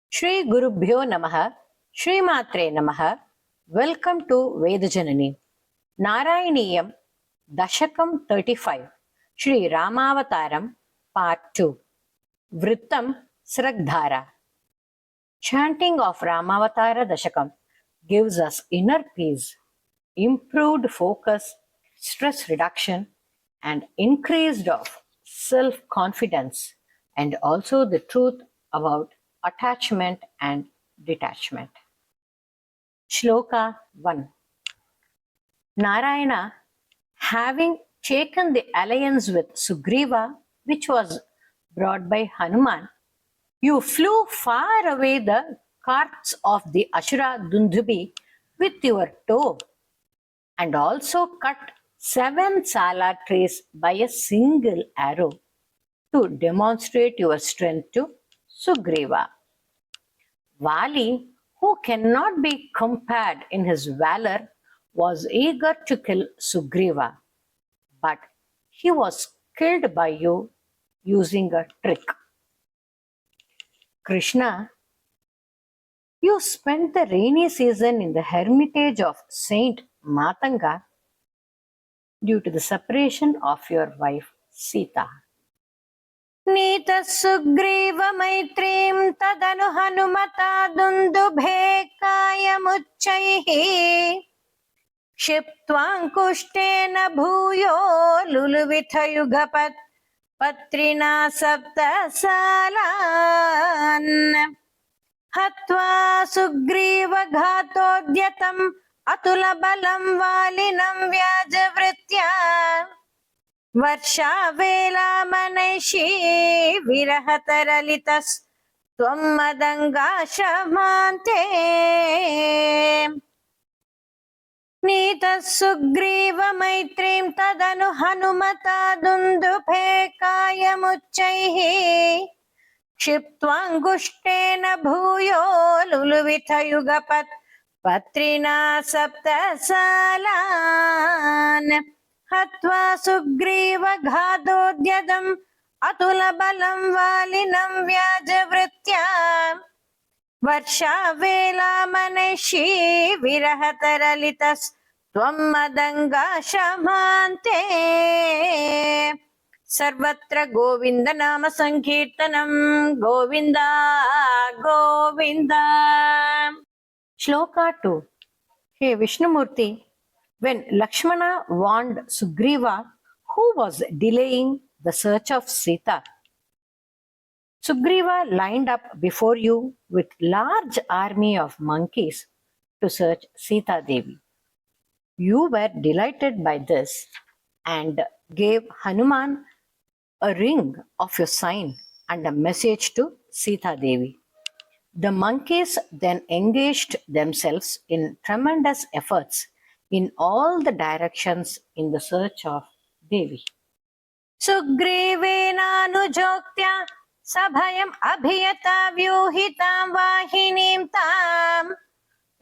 Shri Gurubhyo Namaha, Shri Matre Namaha. Welcome to Vedajanani. Narayaniyam, Dashakam 35, Shri Ramavataram, Part 2. Vrittam Sragdhara. Chanting of Ramavatara Dashakam gives us inner peace, improved focus, stress reduction, and increased of self-confidence, and also the truth about attachment and detachment. Shloka 1. Narayana, having taken the alliance with Sugriva, which was brought by Hanuman, you flew far away the carts of the Ashura Dundhubi with your toe, and also cut 7 sala trees by a single arrow to demonstrate your strength to Sugriva. Vali, who cannot be compared in his valor, was eager to kill Sugriva, but he was killed by you using a trick. Krishna, you spent the rainy season in the hermitage of Saint Matanga due to the separation of your wife Sita. Nita Sugriva Maitrim Tadanu Hanumata Dundubhe Kayamuchaihi Kshiptvankustena Bhuyo Luluvithayugapat Patrina Sapta Salan Hatva Sugriva Ghatodyatam Atula Balam Valinam Vyajavritya Varshavela Manaishi Virahataralitas Tvamadanga Shamante Nita Sugriva Maitrim Tadanu Hanumata Dunduphe Kayamuchaihi Kshiptvanguštena Bhuyo Luluvithayugapat Patrina Sapta Salan Hatva Sugriva Ghadodyadam Atula Balam Valinam Vyajavritya Varshavela Manaishi Virahataralitas Tvamadanga Shamante Sarvatra Govinda Nama Sankirtanam Govinda Govinda. Shloka 2. Hey Vishnumurti, when Lakshmana warned Sugriva, who was delaying the search of Sita, Sugriva lined up before you with large army of monkeys to search Sita Devi. You were delighted by this and gave Hanuman a ring of your sign and a message to Sita Devi. The monkeys then engaged themselves in tremendous efforts in all the directions in the search of Devi. Sugrivenanujoktya sabhayam abhiyata vyuhitam vahinim tam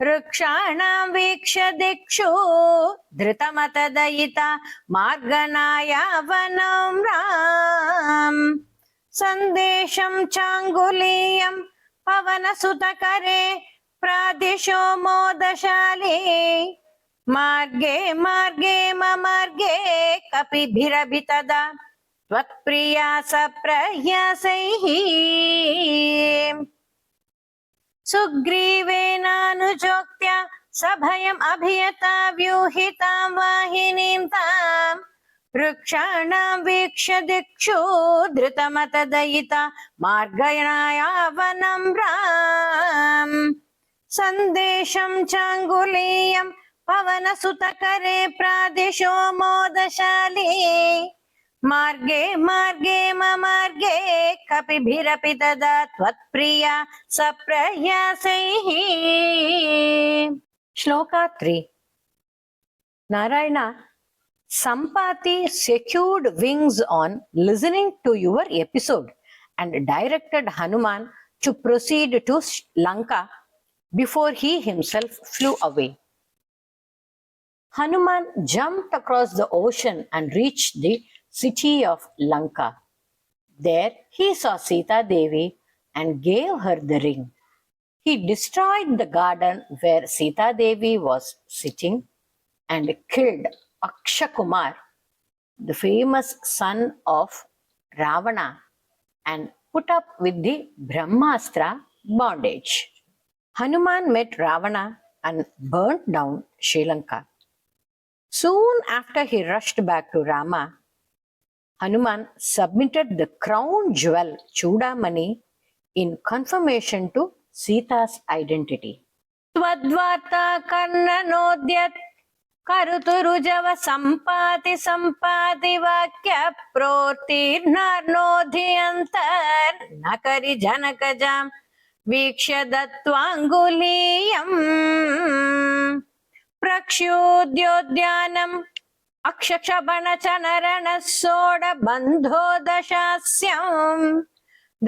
Rukshanam viksha dikshu dhritamata marganaya vanam ram Sandesham changuliyam pavanasutakare pradisho modashali Marge marge mamarge kapibhirabitada Tvatpriya saprahyasaihi Sugrivenanujoktya sabhayam abhiyata vyuhitam vahinim tam Rukshanam viksha dikshu dhritamata marganaya vanam ram Sandesham changuliyam pavanasutakare pradisho modashali Marge marge mamarge kapibhirapitada tvatpriya saprahyasaihi. Shloka 3. Narayana, Sampati secured wings on listening to your episode and directed Hanuman to proceed to Lanka before he himself flew away. Hanuman jumped across the ocean and reached the city of Lanka. There he saw Sita Devi and gave her the ring. he destroyed the garden where Sita Devi was sitting and killed Akshakumar, the famous son of Ravana, and put up with the Brahmastra bondage. Hanuman met Ravana and burnt down Sri Lanka. Soon after he rushed back to Rama, Hanuman submitted the crown jewel Chudamani in confirmation to Sita's identity. Twadvarta karnanodyat karuturujav sampati sampati vakya protirnarnodhyantar nakari janakajam vikshya dattwanguliyam प्रक्ष्योद्योद्यानम् अक्षक्षबणचनरणः सोडबन्धो दशास्यम्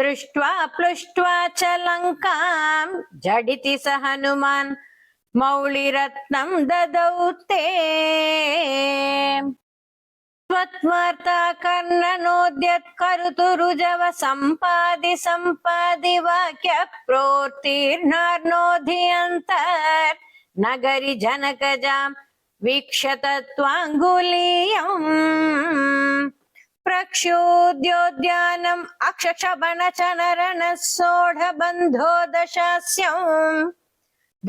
दृष्ट्वा प्लुष्ट्वा च लङ्काम् झटिति स हनुमान् मौलिरत्नं ददौ ते त्वत्वार्ता कर्णनोद्यत् करुतुरुजव सम्पादि सम्पादि वाक्य प्रोत्तीर्णार्नोधियन्तर् नगरी जनकजां वीक्षतत्वाङ्गुलीयम् प्रक्ष्योद्योद्यानम् अक्षक्षबणचनरणः सोढबन्धो दशास्यम्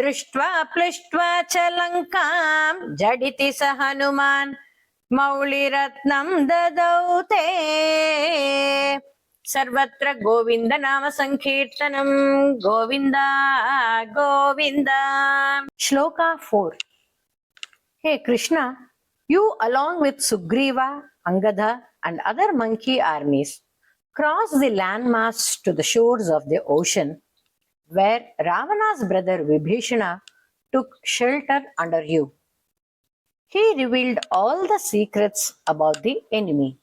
दृष्ट्वा प्लुष्ट्वा च लङ्कां झटिति स हनुमान् मौलिरत्नं ददौ ते सर्वत्र गोविंद नाम संकीर्तनम Govinda Govinda. Shloka 4. Hey Krishna, you along with Sugriva, Angada and other monkey armies crossed the landmass to the shores of the ocean where Ravana's brother Vibhishana took shelter under you. He revealed all the secrets about the enemy.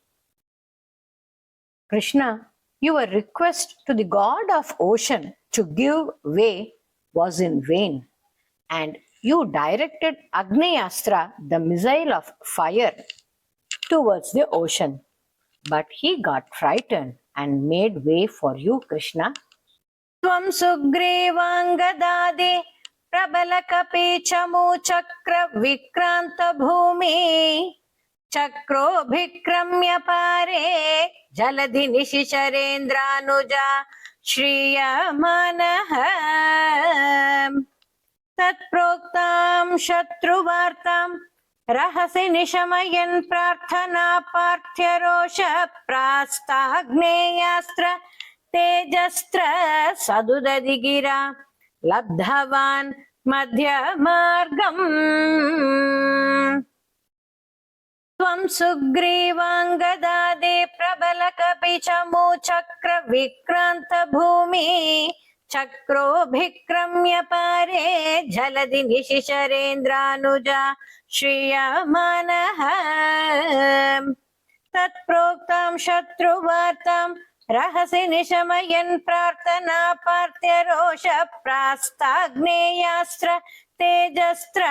Krishna, your request to the god of ocean to give way was in vain, and you directed Agnyastra, the missile of fire, towards the ocean. But he got frightened and made way for you, Krishna. Tvam Sugrivangadadi Prabalakapichamu Chakra Vikranta Bhumi Chakroభిक्रम्य पारे जलधि निशिचरेन्द्रानुजा श्रियमानः तत्प्रोक्तां शत्रुवार्तां रहसि निशमयन् प्रार्थना पार्थ्यरोष प्रास्ताग्नेयास्त्र तेजस्त्र सदुदधिगिरा लब्धवान् मध्यमार्गम् त्वं सुग्रीवाङ्गदादे प्रबलकपिचमु चक्र विक्रान्त भूमि चक्रोभिक्रम्य पारे जलधि निशिचरेन्द्रानुजा श्रियमानः तत्प्रोक्तां शत्रुवार्तां रहसि निशमयन् प्रार्थना पार्थ्यरोष प्रास्ताग्नेयास्त्र तेजस्त्र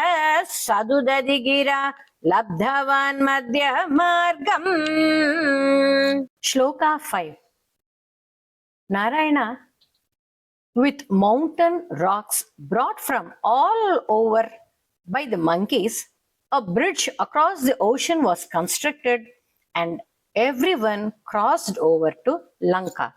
सदुदधिगिरा लब्धवान् मध्य मार्गम्. Shloka 5. Narayana, with mountain rocks brought from all over by the monkeys, a bridge across the ocean was constructed and everyone crossed over to Lanka.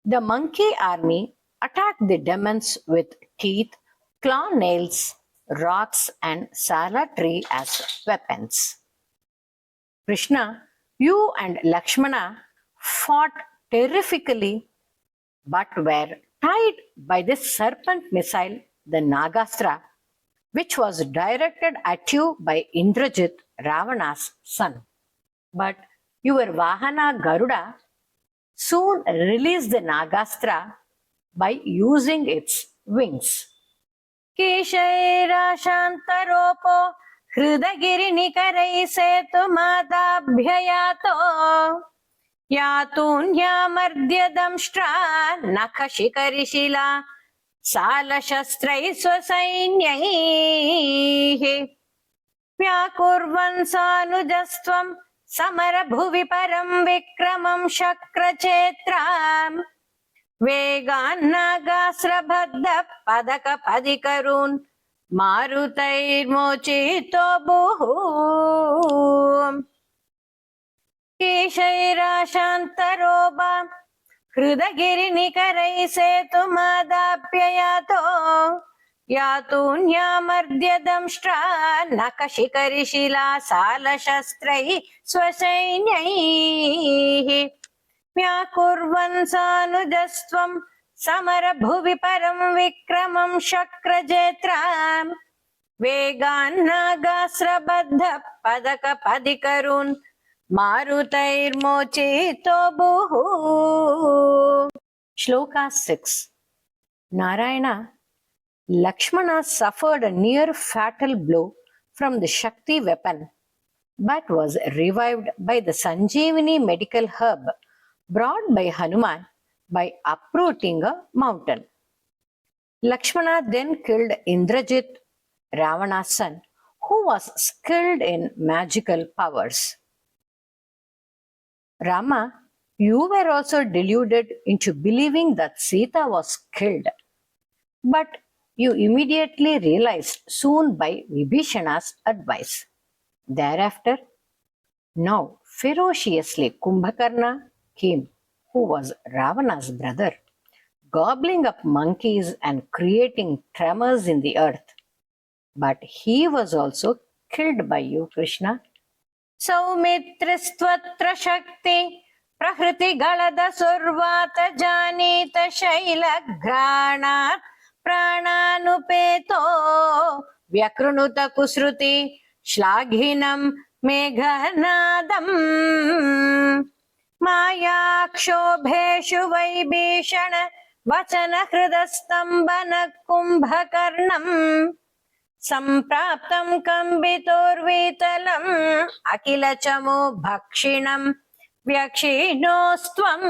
The monkey army attacked the demons with teeth, claw nails, rocks and sala tree as weapons. Krishna, you and Lakshmana fought terrifically but were tied by this serpent missile, the Nagastra, which was directed at you by Indrajit, Ravana's son. But your Vahana Garuda soon released the Nagastra by using its wings. केशैराशान्तरोपो हृदगिरिनिकरैः सेतुमादाभ्ययातो यातून्यामर्द्यदंष्ट्रा नखशिखरिशिला सालशस्त्रैः स्वसैन्यैः व्याकुर्वन् सानुजस्त्वं समरभुवि परं विक्रमं शक्रचेत्राम् वेगान्नागास्रबद्ध पदक पदिकरून् मारुतैर्मोचितो भूः केशैराशान्तरोबा हृदगिरिनिकरैः सेतुमादाप्ययातो यातून्यामर्द्यदंष्ट्रा नखशिखरिशिला सालशस्त्रैः स्वसैन्यैः व्याकुर्वन् सानुजस्त्वं समरभुवि परं विक्रमं शक्रजेत्राम् वेगान्नागास्रबद्ध पदक पदिकरून् मारुतैर्मोचितो भूः. Shloka 6. Narayana, Lakshmana suffered a near fatal blow from the Shakti weapon, but was revived by the Sanjeevani medical herb brought by Hanuman by uprooting a mountain. Lakshmana then killed Indrajit, Ravana's son, who was skilled in magical powers. Rama, you were also deluded into believing that Sita was killed, but you immediately realized soon by Vibhishana's advice. Thereafter, now ferociously Kumbhakarna came, who was Ravana's brother, gobbling up monkeys and creating tremors in the earth. But he was also killed by you, Krishna. सौमित्रिस्त्वत्र शक्ति प्रहृतिगळद सुर्वात जानीत शैलघ्राणात् प्राणानुपेतो व्यकृणुत कुसृति श्लाघिनं मेघनादम् मायाक्षोभेषु वैभीषण वचन हृदस्तम्भन कुम्भकर्णम् सम्प्राप्तं कंबितोर्वीतलम् अखिल चमो भक्षिणं व्यक्षिणोस्त्वम्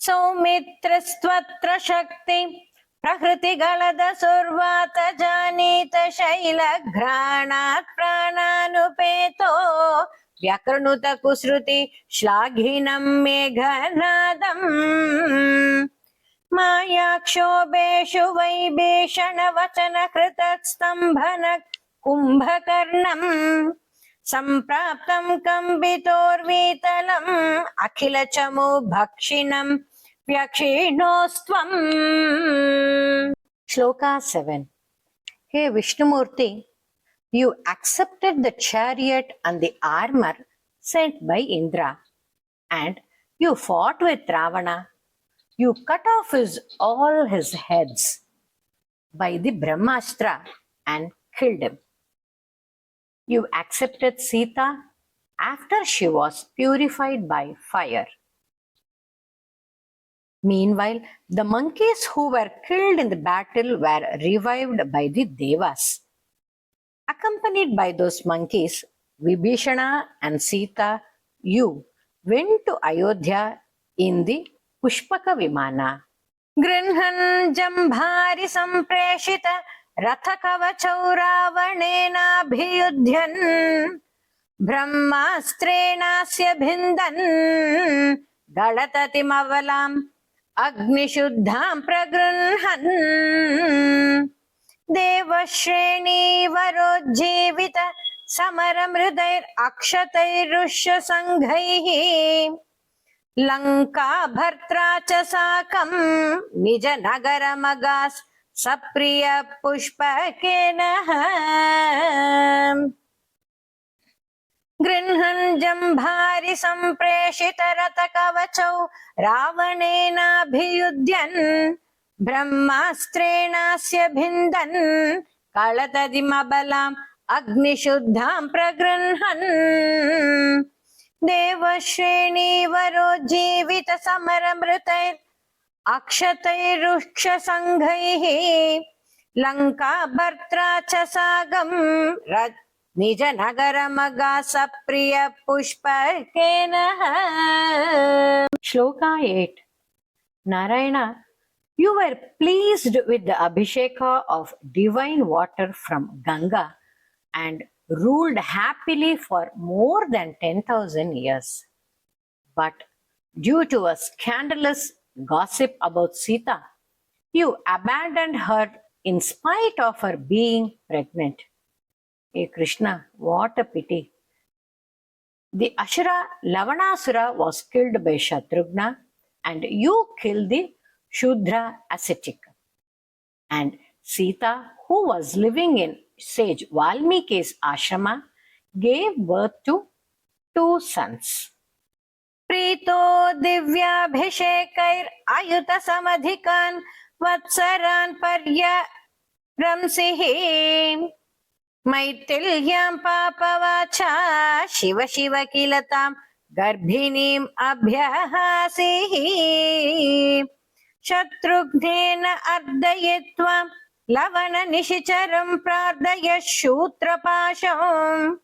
सौमित्रस्त्वत्र शक्ति प्रहृतिगळद सुर्वात जानीत शैलघ्राणात् प्राणानुपेतो व्यकृणुत कुसृति श्लाघिनं मेघनादम् मायाक्षोभेषु वैभीषण वचन कृतस्तम्भन कुम्भकर्णम् सम्प्राप्तं कंबितोर्वीतलम् अखिल चमु भक्षिणं व्यक्षिणोस्त्वम्. Shloka 7. Hey Vishnumurti, you accepted the chariot and the armor sent by Indra, and you fought with Ravana. You cut off all his heads by the Brahmastra and killed him. You accepted Sita after she was purified by fire. Meanwhile, the monkeys who were killed in the battle were revived by the Devas. Accompanied by those monkeys, Vibhishana and Sita, you went to Ayodhya in the Pushpak विमाना. गृह्णन् जम्भारि सम्प्रेषित रथ कवचौ रावणेनाभियुध्यन् ब्रह्मास्त्रेणास्य भिन्दन् गलततिमवलाम् अग्निशुद्धां प्रगृह्णन् देवश्रेणीवरोज्जीवित समरमृदैरक्षतैरुष्यसङ्घैः लंका भर्त्रा च साकं निज नगरमगास् सप्रिय पुष्पकेन गृह्णन् जम्भारि सम्प्रेषित रथ कवचौ रावणेनाभियुध्यन् ब्रह्मास्त्रेणास्य भिन्दन् कलतदिमबलाम् अग्निशुद्धां प्रगृह्णन् देवश्रेणीवरोज्जीवित समरमृतैर् अक्षतैरुक्षसङ्घैः लंका भर्त्रा च सागं निज नगरमगास प्रिय पुष्पकेन. Shloka 8. Narayana, you were pleased with the abhisheka of divine water from Ganga and ruled happily for more than 10,000 years. But due to a scandalous gossip about Sita. You abandoned her in spite of her being pregnant. Hey Krishna, what a pity. The Ashura Lavanasura was killed by Shatrughna, and you killed the Shudra ascetic. And Sita, who was living in sage Valmiki's ashrama, gave birth to two sons. Prito Divyaabhishekair Ayuta Samadhikan Vatsaran Parya Ramsihi मैथिल्यां पापवाचा Shiva Shiva किलतां गर्भिणीम् अभ्यहासिः शत्रुघ्नेन अर्दयित्वा लवणनिशिचरं प्रार्थय शूत्रपाशम्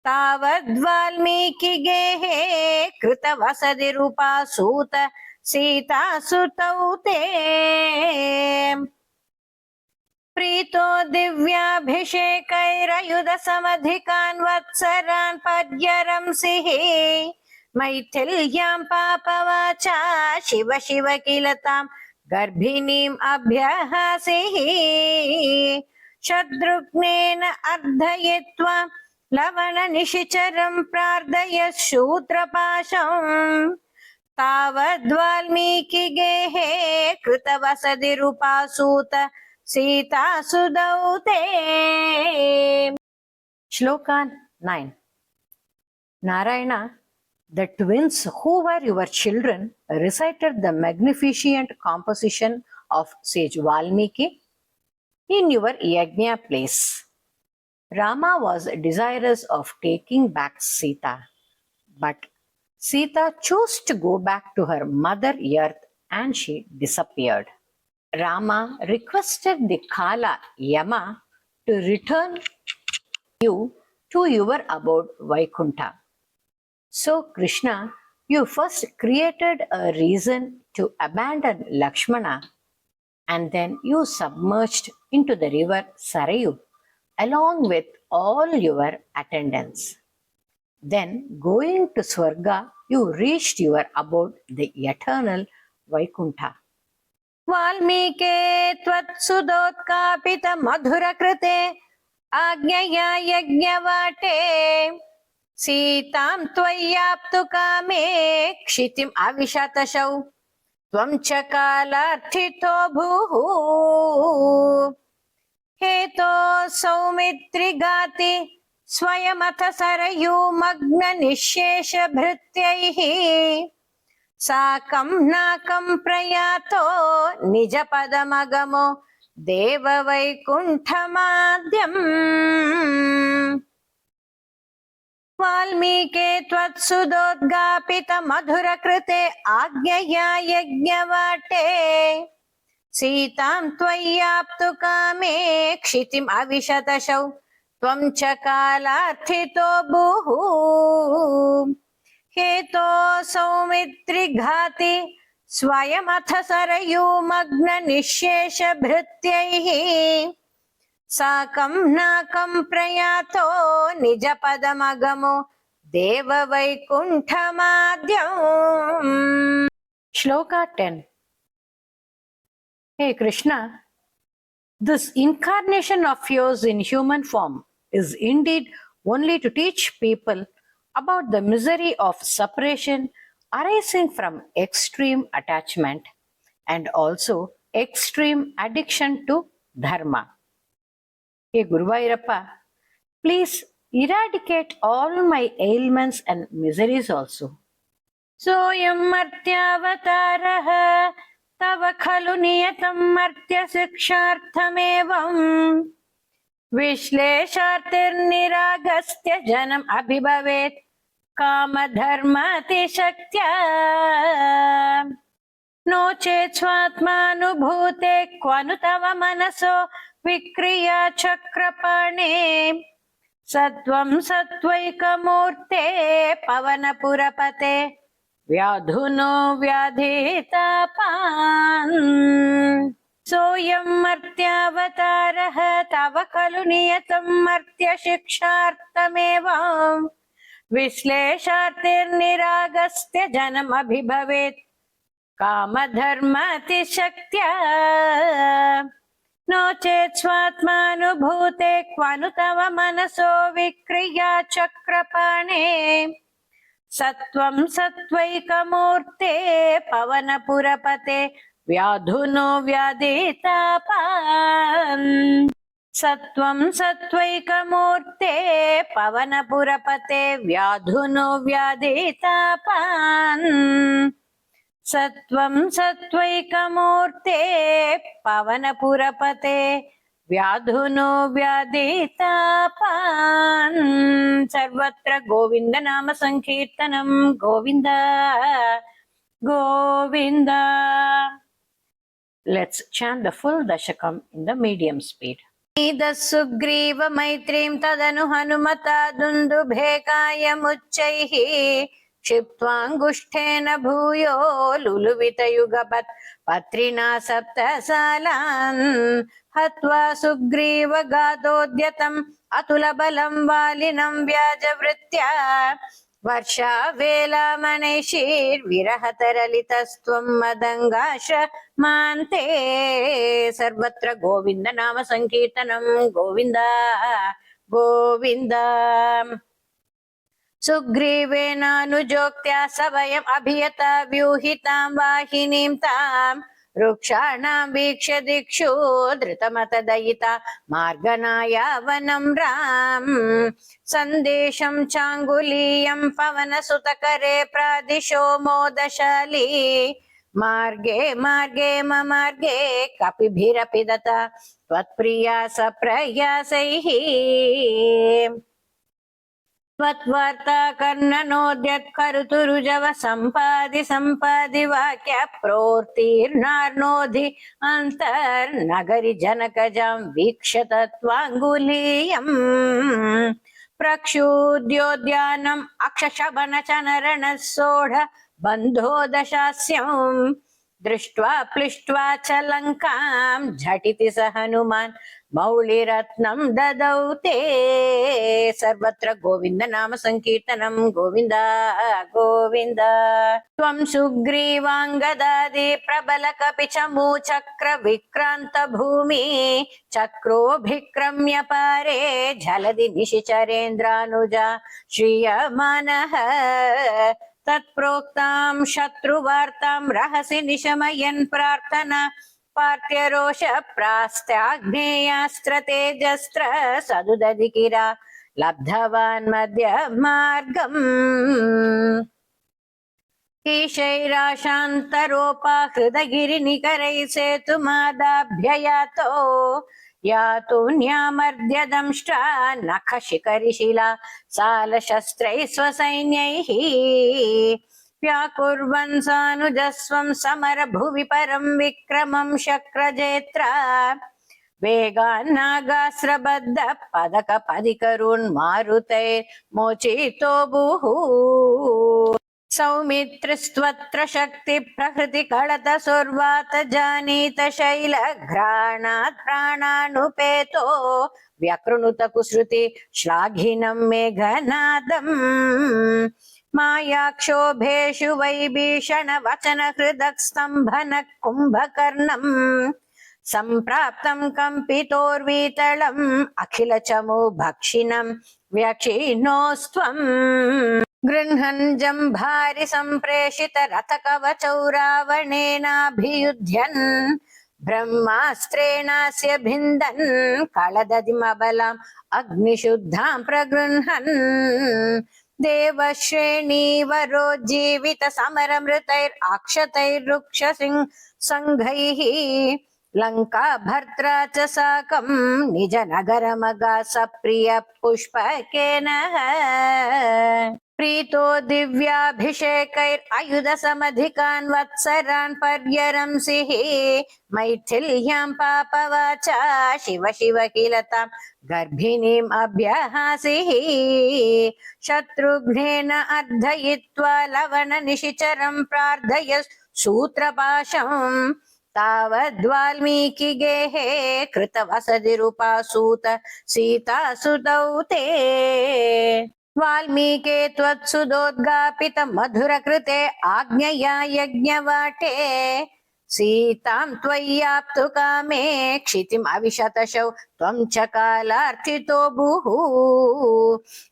तावद्वाल्मीकिगेहे कृतवसतिरुपासूत सीतासुतौ ते प्रीतो दिव्याभिषेकैरयुधसमधिकान् वत्सरान् पर्यरंसिः मैथिल्यां पापवाचा शिव शिव किलतां गर्भिणीम् अभ्यहासिः शत्रुघ्नेन अर्धयित्वा लवणनिशिचरं प्रार्थय शूत्रपाशम् तावद्वाल्मीकिगेहे कृतवसतिरुपासूत सीतासुतौ ते. Shloka 9. Narayana, the twins who were your children recited the magnificent composition of sage Valmiki in your yajna place. Rama was desirous of taking back Sita, but Sita chose to go back to her mother earth and she disappeared. Rama requested the Kala Yama to return you to your abode Vaikuntha. So Krishna, you first created a reason to abandon Lakshmana, and then you submerged into the river Sarayu along with all your attendants. Then going to Swarga, you reached your abode, the eternal Vaikuntha. वाल्मीके त्वत्सुदोत्कापित मधुरकृते आज्ञया यज्ञवाटे सीतां त्वय्याप्तु कामे क्षितिम् अविशतशौ त्वं च कालार्थितो भूः हेतो सौमित्रिगाति स्वयमथ सरयूमग्न निःशेषभृत्यैः साकं नाकं प्रयातो निजपदमगमो देववैकुण्ठमाद्यम् वाल्मीके त्वत्सुदोद्गापित मधुरकृते आज्ञया यज्ञवाटे सीतां त्वय्याप्तु कामे क्षितिम् अविशतशौ त्वं च कालार्थितो भूः हेतो सौमित्रिघाति स्वयमथ सरयूमग्न निःशेषभृत्यैः साकं नाकं प्रयातो निजपदमगमो देववैकुण्ठमाद्यम्. Shloka 10. Hey Krishna, this incarnation of yours in human form is indeed only to teach people about the misery of separation arising from extreme attachment and also extreme addiction to dharma. Hey Guruvairappa, please eradicate all my ailments and miseries also. Soyam martyavatarah तव खलु नियतं मर्त्य शिक्षार्थमेवं विश्लेषार्थिर्निरागस्त्य जनम् अभिभवेत् कामधर्मातिशक्त्या नो चेत् स्वात्मानुभूते क्वनु तव मनसो विक्रिया चक्रपाणे सत्वं सत्वैकमूर्ते पवनपुरपते व्याधुनो व्याधितापान् सोऽयं मर्त्यावतारः तव खलु नियतं मर्त्य शिक्षार्थमेव विश्लेषार्थिर्निरागस्त्य जनमभिभवेत् कामधर्मातिशक्त्या नो चेत् स्वात्मानुभूते क्वनु तव मनसो विक्रिया चक्रपाणे सत्वं सत्वैकमूर्ते पवनपुरपते व्याधुनो व्याधितापान् सत्वं सत्वैकमूर्ते पवनपुरपते व्याधुनो व्याधितापान् सत्वं सत्वैकमूर्ते पवनपुरपते व्याधुनो व्याधितापान् सर्वत्र गोविन्द नाम संकीर्तनं Govinda Govinda. Let's chant the full dashakam in the medium speed. Sugriva मैत्रीं तदनु हनुमता दुन्दुभेकायमुच्चैः क्षिप्त्वाङ्गुष्ठेन भूयो लुलुवितयुगपत् पत्रिणा सप्तसालान् हत्वा सुग्रीवगादोद्यतम् अतुलबलं वालिनं व्याजवृत्त्या वर्षावेलामणैषीर्विरहतरलितस्त्वं मदङ्गाश्रमान्ते सर्वत्र गोविन्द नाम संकीर्तनं गोविन्द गोविन्द. सुग्रीवेनानुजोक्त्या सवयम् अभियता व्यूहितां वाहिनीं तां वृक्षाणां वीक्ष्य दिक्षु धृतमतदयिता मार्गनाया वनं राम सन्देशं चाङ्गुलीयं पवनसुतकरे प्रादिशो मोदशाली मार्गे मार्गे ममार्गे कपिभिरपि दता त्वत्प्रिया सप्रयासैः त्वत्वार्ता कर्णनोद्यत्करुतुरुजव सम्पादि वाक्य प्रोर्तीर्णार्णोधि अन्तर्नगरि जनकजां वीक्ष्य तत्त्वाङ्गुलीयम् प्रक्षुद्योद्यानम् अक्षशवनचनरणः सोढ बन्धो दशास्यम् दृष्ट्वा प्लिष्ट्वा च लङ्कां झटिति स हनुमान् मौलिरत्नं ददौ ते सर्वत्र गोविन्द नाम संकीर्तनं गोविन्द गोविन्द. त्वं सुग्रीवाङ्गदादि प्रबल कपि च मूचक्र विक्रान्त भूमि चक्रोभिक्रम्य पारे झलदि निशिचरेन्द्रानुजा श्रियमानः तत्प्रोक्तां शत्रुवार्तां रहसि निशमयन् प्रार्थना पार्थ्यरोष प्रास्त्याग्नेयास्त्र तेजस्त्र सदुदधिकिरा लब्धवान् मध्य मार्गम् ईशैराशान्तरोपाहृदगिरिनिकरैः सेतुमादाभ्ययातो यातून्यामर्द्य दंष्ट्रा नखशिखरिशिला सालशस्त्रैः स्वसैन्यैः व्याकुर्वन् सानुजस्वं समरभुवि परं विक्रमं शक्रजेत्रा वेगान्नागास्त्रबद्ध पदकपदिकरुन् मारुतैर्मोचितो भूः सौमित्रिस्त्वत्र शक्ति प्रहृति कळत सुर्वात जानीत शैल घ्राणात् प्राणानुपेतो व्यकृणुत कुसृति श्लाघिनं मेघनादम् मायाक्षोभेषु वैभीषण वचन हृदक् स्तम्भन कुम्भकर्णम् सम्प्राप्तं कम्पितोर्वीतलम् अखिल चमु भक्षिणं व्यक्षिणोस्त्वम् गृह्णन् जम्भारि सम्प्रेषित रथ कवचौ रावणेनाभियुध्यन् ब्रह्मास्त्रेणास्य भिन्दन् कळदधिमबलाम् अग्निशुद्धां प्रगृह्णन् देवश्रेणीवरोज्जीवित समरमृतैराक्षतैर्रुक्षसिंह संघैः लंका भर्त्रा च साकं निज नगरमगा सप्रिय पुष्पकेन प्रीतो दिव्याभिषेकैर्युध समधिकान् वत्सरान् पर्यरंसिः मैथिल्यां पापवाचा शिव शिव किलतां गर्भिणीम् अभ्यहासिः शत्रुघ्नेन अर्धयित्वा लवण निशिचरं प्रार्थय सूत्रपाशम् तावद्वाल्मीकि गेहे कृतवसतिरुपासूत सीतासुतौ ते वाल्मीके त्वत्सुदोद्गापित मधुरकृते आज्ञया यज्ञवाटे सीतां त्वय्याप्तु कामे क्षितिम् अविशतशौ त्वं च कालार्थितो भूः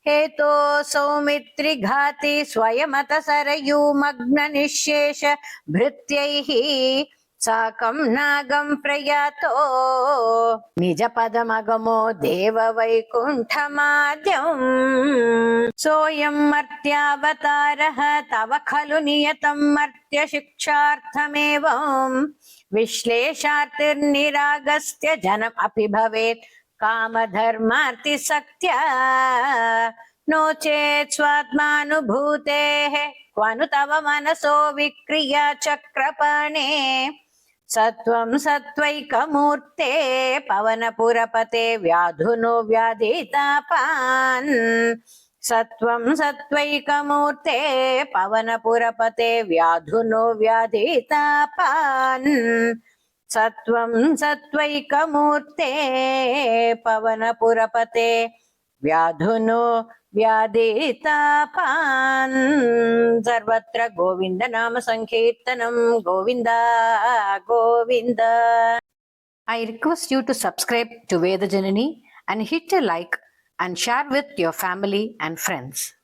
हेतो सौमित्रिघाती स्वयमत सरयूमग्ननिःशेष भृत्यैः साकं नागं प्रयातो निजपदमगमो देववैकुण्ठमाद्यम् सोऽयं मर्त्यावतारः तव खलु नियतं मर्त्यशिक्षार्थमेवं विश्लेषार्तिर्निरागस्त्य जनम् अपि भवेत् कामधर्मार्तिसक्त्या नो चेत् स्वात्मानुभूतेः क्वनु तव मनसो विक्रिया चक्रपाणे सत्वं सत्वैकमूर्ते पवनपुरपते व्याधुनो व्याधितापान् सत्वं सत्वैकमूर्ते पवनपुरपते व्याधुनो व्याधितापान् सत्वं सत्वैकमूर्ते पवनपुरपते व्याधुनो व्याधितापान् सर्वत्र गोविन्द नाम संकीर्तनं Govinda Govinda. I request you to subscribe to Veda Janani and hit a like and share with your family and friends.